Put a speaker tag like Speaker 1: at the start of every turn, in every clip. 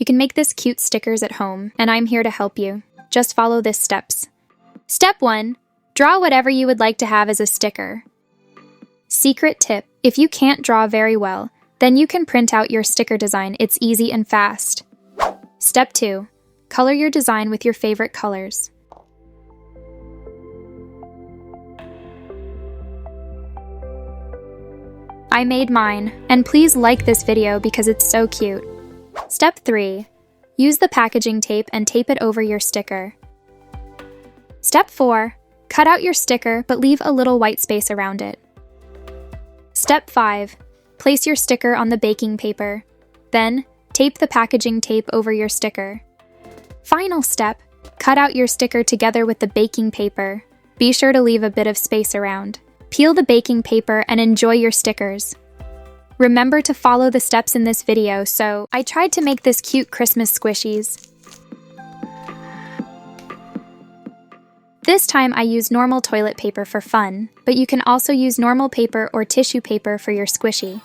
Speaker 1: You can make this cute stickers at home, and I'm here to help you. Just follow these steps. Step 1. Draw whatever you would like to have as a sticker. Secret tip: if you can't draw very well, then you can print out your sticker design. It's easy and fast. Step 2. Color your design with your favorite colors. I made mine, and please like this video because it's so cute. Step 3. Use the packaging tape and tape it over your sticker. Step 4. Cut out your sticker but leave a little white space around it. Step 5. Place your sticker on the baking paper. Then, tape the packaging tape over your sticker. Final step. Cut out your sticker together with the baking paper. Be sure to leave a bit of space around. Peel the baking paper and enjoy your stickers. Remember to follow the steps in this video. So, I tried to make this cute Christmas squishies. This time I used normal toilet paper for fun, but you can also use normal paper or tissue paper for your squishy.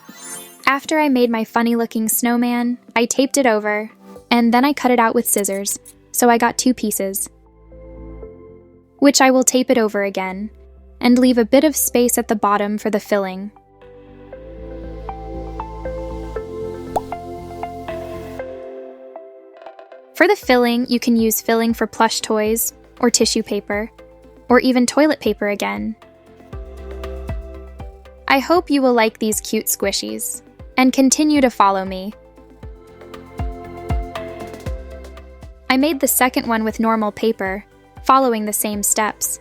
Speaker 1: After I made my funny-looking snowman, I taped it over, and then I cut it out with scissors, so I got 2 pieces, which I will tape it over again, and leave a bit of space at the bottom for the filling. For the filling, you can use filling for plush toys, or tissue paper, or even toilet paper again. I hope you will like these cute squishies, and continue to follow me. I made the second one with normal paper, following the same steps.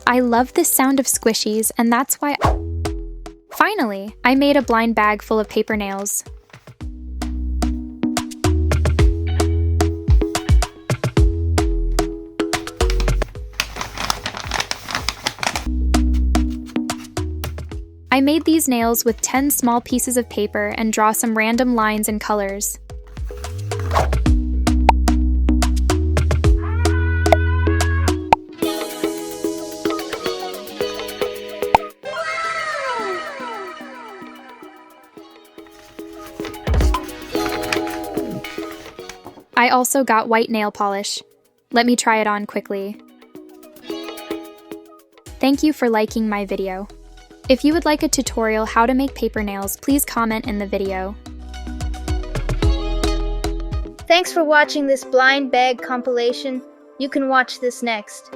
Speaker 1: I love this sound of squishies, and that's why Finally, I made a blind bag full of paper nails. I made these nails with 10 small pieces of paper and draw some random lines and colors. I also got white nail polish. Let me try it on quickly. Thank you for liking my video. If you would like a tutorial how to make paper nails, please comment in the video.
Speaker 2: Thanks for watching this blind bag compilation. You can watch this next.